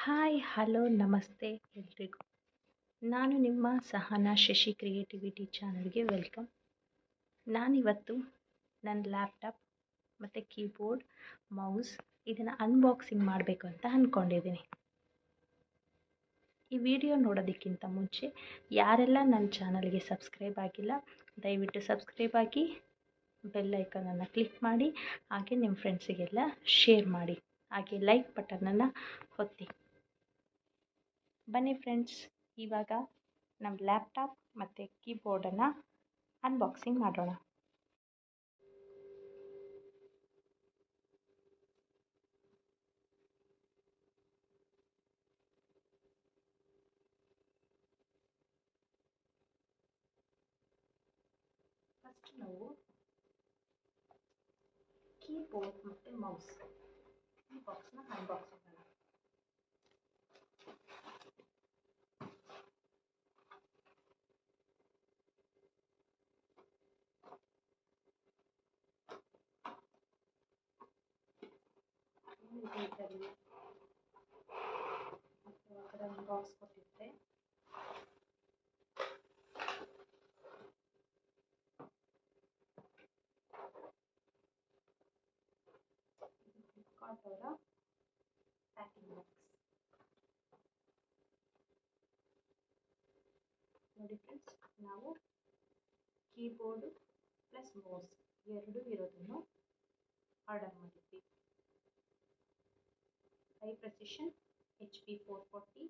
Hi hello ನಮಸ್ತೆ ಎಲ್ರಿಗೂ. ನಾನು ನಿಮ್ಮ ಸಹನಾ ಶಶಿ ಕ್ರಿಯೇಟಿವಿಟಿ ಚಾನಲ್ಗೆ ವೆಲ್ಕಮ್. ನಾನಿವತ್ತು ನನ್ನ ಲ್ಯಾಪ್ಟಾಪ್ ಮತ್ತು ಕೀಬೋರ್ಡ್ ಮೌಸ್ ಇದನ್ನು ಅನ್ಬಾಕ್ಸಿಂಗ್ ಮಾಡಬೇಕು ಅಂತ ಅಂದ್ಕೊಂಡಿದ್ದೀನಿ. ಈ ವಿಡಿಯೋ ನೋಡೋದಕ್ಕಿಂತ ಮುಂಚೆ ಯಾರೆಲ್ಲ ನನ್ನ ಚಾನಲ್ಗೆ ಸಬ್ಸ್ಕ್ರೈಬ್ ಆಗಿಲ್ಲ ದಯವಿಟ್ಟು ಸಬ್ಸ್ಕ್ರೈಬ್ ಆಗಿ, ಬೆಲ್ ಐಕನನ್ನು ಕ್ಲಿಕ್ ಮಾಡಿ, ಹಾಗೆ ನಿಮ್ಮ ಫ್ರೆಂಡ್ಸಿಗೆಲ್ಲ ಶೇರ್ ಮಾಡಿ, ಹಾಗೆ ಲೈಕ್ ಬಟನನ್ನು ಒತ್ತಿ. ಬನ್ನಿ ಫ್ರೆಂಡ್ಸ್, ಇವಾಗ ನಮ್ಮ ಲ್ಯಾಪ್ಟಾಪ್ ಮತ್ತು ಕೀಬೋರ್ಡನ್ನು ಅನ್ಬಾಕ್ಸಿಂಗ್ ಮಾಡೋಣ. ಫಸ್ಟ್ ನಾವು ಕೀಬೋರ್ಡ್ ಮತ್ತು ಮೌಸ್ ಈ ಬಾಕ್ಸ್ನ ಅನ್ಬಾಕ್ಸ್ ಮಾಡೋಣ. ಬಾಕ್ಸ್ ಕೊಟ್ಟಿದ್ರೆ ಫ್ಲಿಪ್ಕಾರ್ಟ್ ಅವರ ಪ್ಯಾಕಿಂಗ್ ಬಾಕ್ಸ್ ನೋಡಿ ಫ್ರೆಂಡ್ಸ್. ನಾವು ಕೀಬೋರ್ಡು ಪ್ಲಸ್ ಮೌಸ್ ಎರಡೂ ಇರೋದನ್ನು ಆರ್ಡರ್ ಮಾಡಿದ್ವಿ. High precision HP 440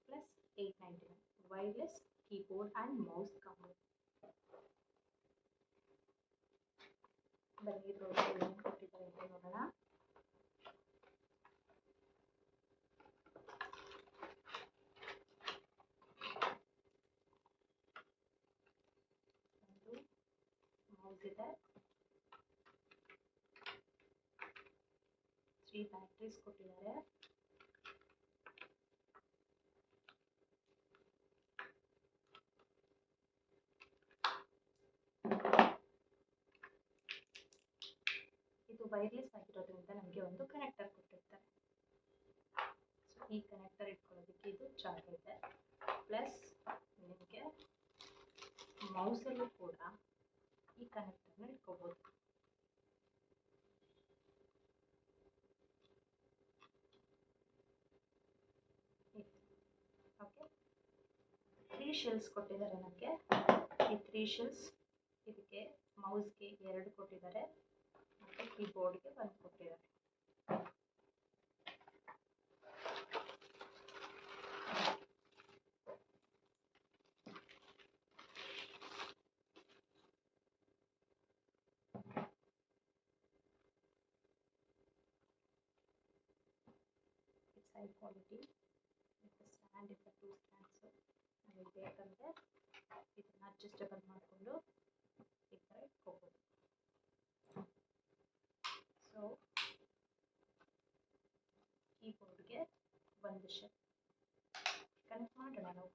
plus 899 wireless keyboard and mouse combo. ಬನ್ನಿ ಇದರೊಳಗೆ ಏನು ಕೊಟ್ಟಿದ್ದಾರೆ ಅಂತ ನೋಡೋಣ. ಮೌಸ್ ಇದೆ, 3 ಬ್ಯಾಟ್ರೀಸ್ ಕೊಟ್ಟಿದ್ದಾರೆ. ಇದು ವೈರ್ಲೆಸ್ ಆಗಿರೋದ್ರಿಂದ ನಮಗೆ ಒಂದು ಕನೆಕ್ಟರ್ ಕೊಟ್ಟಿರ್ತಾರೆ. ಸೊ ಈ ಕನೆಕ್ಟರ್ ಇಟ್ಕೊಳ್ಳೋದಕ್ಕೆ ಇದು ಜಾಗ ಇದೆ. ಪ್ಲಸ್ ನಿಮಗೆ ಮೌಸಲ್ಲೂ ಕೂಡ ಈ ಕನೆಕ್ಟರ್ನ ಇಟ್ಕೋಬೋದು. ಓಕೆ, 3 ಶೆಲ್ಸ್ ಕೊಟ್ಟಿದ್ದಾರೆ ನಮಗೆ. ಈ 3 ಶೆಲ್ಸ್ ಇದಕ್ಕೆ ಮೌಸ್ಗೆ 2 ಕೊಟ್ಟಿದ್ದಾರೆ ಮತ್ತು ಕೀಬೋರ್ಡ್ಗೆ 1 ಕೊಟ್ಟಿದ್ದಾರೆ. ಹೈ ಕ್ವಾಲಿಟಿ ಸ್ಟ್ಯಾಂಡ್ ಇದೆ, 2 ಸ್ಟ್ಯಾಂಡ್ಸು. ನಮಗೆ ಬೇಕಂದರೆ ಇದನ್ನು ಅಡ್ಜಸ್ಟಬಲ್ ಮಾಡಿಕೊಂಡು ಈ ಥರ ಇಟ್ಕೋಬೋದು. ಸೊ ಕೀಬೋರ್ಡ್ಗೆ 1 ಶೆಲ್ ಕನೆಕ್ಟ್ ಮಾಡೋಣ ನಾವು.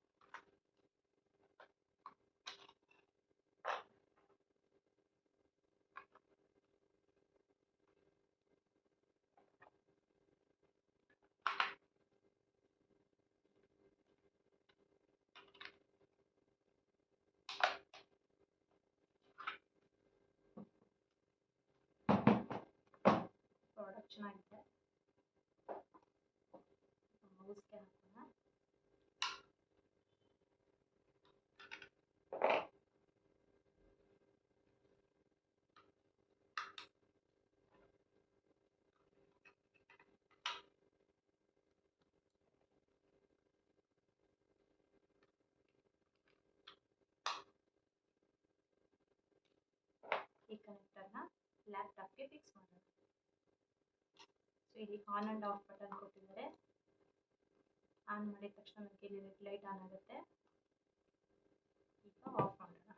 ಪ್ರಾಡಕ್ಟ್ ಚೆನ್ನಾಗಿದೆ. ಮೌಸ್ಗೆ ಹಾಕೋಣ. ಈ ಕನೆಕ್ಟರ್ನ ಲ್ಯಾಪ್ಟಾಪ್ಗೆ ಫಿಕ್ಸ್ ಮಾಡೋಣ. ಸೊ ಇಲ್ಲಿ ಆನ್ ಆ್ಯಂಡ್ ಆಫ್ ಬಟನ್ ಕೊಟ್ಟಿದ್ದಾರೆ. ಆನ್ ಮಾಡಿದ ತಕ್ಷಣ ನಮಗೆ ಇಲ್ಲಿ ರೆಡ್ ಲೈಟ್ ಆನ್ ಆಗುತ್ತೆ. ಈಗ ಆಫ್ ಮಾಡೋಣ.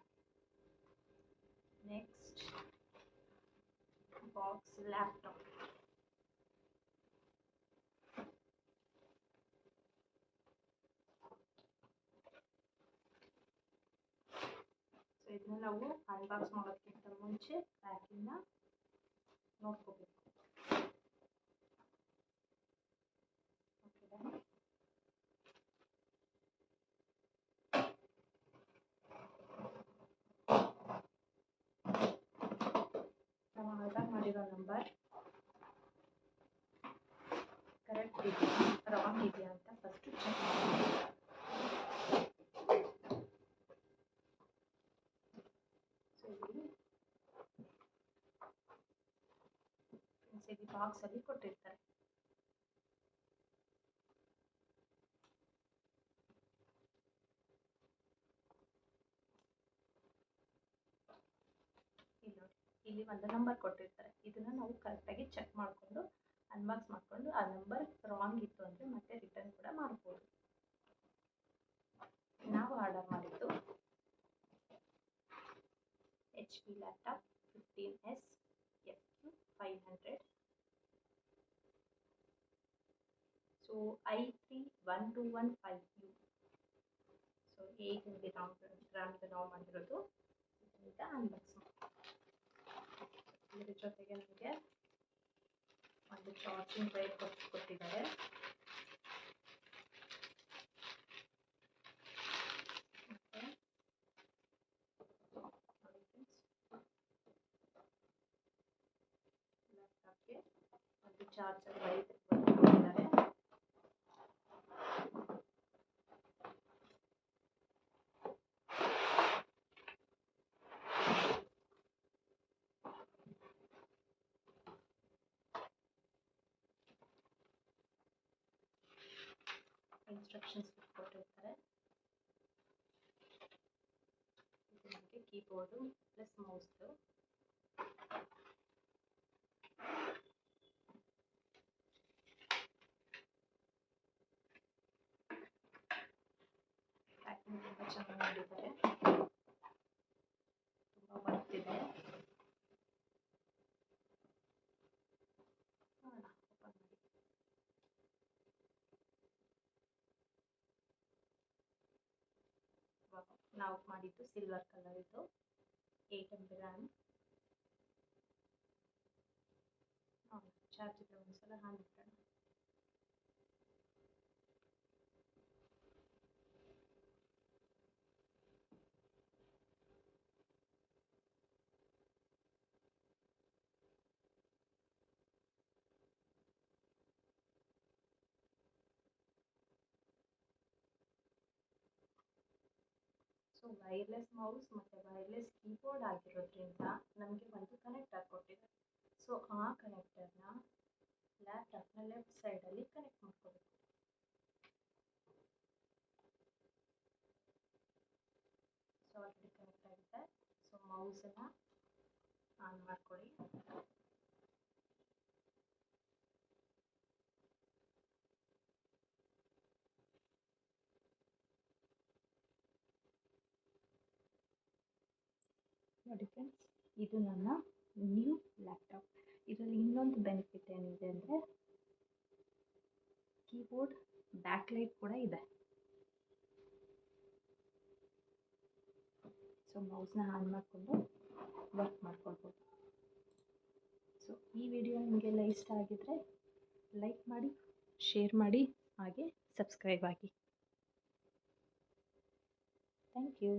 Next box laptop. ಸೊ ಇದನ್ನ ನಾವು ಅನ್ಬಾಕ್ಸ್ ಮಾಡೋದಕ್ಕಿಂತ ಮುಂಚೆ ಪ್ಯಾಕಿಂಗ್ನ ನೋಡ್ಕೋಬೇಕು. ಕರೆಕ್ಟ್ ಇದೆಯಾ ರಾಂಗ್ ಇದೆಯಾ ಅಂತ ಫಸ್ಟು ಚೆಕ್ ಮಾಡಿ. ಸೊ ಇಲ್ಲಿ ಬಾಕ್ಸಲ್ಲಿ ಕೊಟ್ಟಿರ್ತಾರೆ. ಇಲ್ಲಿ ಒಂದು ನಂಬರ್ ಕೊಟ್ಟಿರ್ತಾರೆ. ಇದನ್ನು ನಾವು ಕರೆಕ್ಟಾಗಿ ಚೆಕ್ ಮಾಡಿಕೊಂಡು ಅನ್ಬಾಕ್ಸ್ ಮಾಡಿಕೊಂಡು ಆ ನಂಬರ್ ರಾಂಗ್ ಇತ್ತು ಅಂದರೆ ಮತ್ತೆ ರಿಟರ್ನ್ ಕೂಡ ಮಾಡ್ಬೋದು. ನಾವು ಆರ್ಡರ್ ಮಾಡಿದ್ದು HP laptop 15S FQ500. So i3-1215U. So 8 ಗ್ರಾಮ್ದು ನಾವು ಮಾಡಿರೋದು. ಇದರಿಂದ ಅನ್ಬಾಕ್ಸ್ ಮಾಡಿ. ಇದ್ರ ಜೊತೆಗೆ ನಮಗೆ ಒಂದು ಚಾರ್ಜಿಂಗ್ ವೈರ್ ಕೊಟ್ಟಿದ್ದಾರೆ. ಲ್ಯಾಪ್ಟಾಪ್ಗೆ ಒಂದು ಚಾರ್ಜರ್ ವೈರ್ ಕೊಟ್ಟಿದ್ದಾರೆ. ಇನ್ಸ್ಟ್ರಕ್ಷನ್ಸ್ ಕೊಟ್ಟಿರ್ತಾರೆ. ಇದು ನಮಗೆ ಕೀಬೋರ್ಡು ಪ್ಲಸ್ ಮೌಸ್ದು. ಪ್ಯಾಕಿಂಗ್ ತುಂಬ ಚೆನ್ನಾಗಿ ಮಾಡಿದ್ದಾರೆ. ತುಂಬ ವರ್ತ್ ಇದೆ. ಓಪನ್ ಮಾಡಿ. ನಾವು ಮಾಡಿದ್ದು ಸಿಲ್ವರ್ ಕಲರ್ ಇದು. 8 MB RAM. ಚಾರ್ಜ್ ಇದ್ರೆ ಒಂದ್ಸಲ ಹಾನ್ ಬಿಟ್ಟೋಣ. ಸೊ ವೈರ್ಲೆಸ್ ಮೌಸ್ ಮತ್ತು ವೈರ್ಲೆಸ್ ಕೀಬೋರ್ಡ್ ಆಗಿರೋದ್ರಿಂದ ನಮಗೆ ಒಂದು ಕನೆಕ್ಟರ್ ಕೊಟ್ಟಿದ್ದಾರೆ. ಸೊ ಆ ಕನೆಕ್ಟರ್ನ ಲ್ಯಾಪ್ಟಾಪ್ನ ಲೆಫ್ಟ್ ಸೈಡಲ್ಲಿ ಕನೆಕ್ಟ್ ಮಾಡ್ಕೋಬೇಕು. ಸೊ ಆಲ್ರೆಡಿ ಕನೆಕ್ಟ್ ಆಗಿದೆ. ಸೊ ಮೌಸನ್ನು ಆನ್ ಮಾಡ್ಕೊಳ್ಳಿ. ನೋಡಿ ಫ್ರೆಂಡ್ಸ್, ಇದು ನನ್ನ ನ್ಯೂ ಲ್ಯಾಪ್ಟಾಪ್. ಇದರಲ್ಲಿ ಇನ್ನೊಂದು ಬೆನಿಫಿಟ್ ಏನಿದೆ ಅಂದರೆ ಕೀಬೋರ್ಡ್ ಬ್ಯಾಕ್ಲೈಟ್ ಕೂಡ ಇದೆ. ಸೊ ಮೌಸ್ನ ಆನ್ ಮಾಡಿಕೊಂಡು ವರ್ಕ್ ಮಾಡ್ಕೊಳ್ಬೋದು. ಸೊ ಈ ವಿಡಿಯೋ ನಿಮಗೆಲ್ಲ ಇಷ್ಟ ಆಗಿದ್ದರೆ ಲೈಕ್ ಮಾಡಿ, ಶೇರ್ ಮಾಡಿ, ಹಾಗೆ ಸಬ್ಸ್ಕ್ರೈಬ್ ಆಗಿ. Thank you.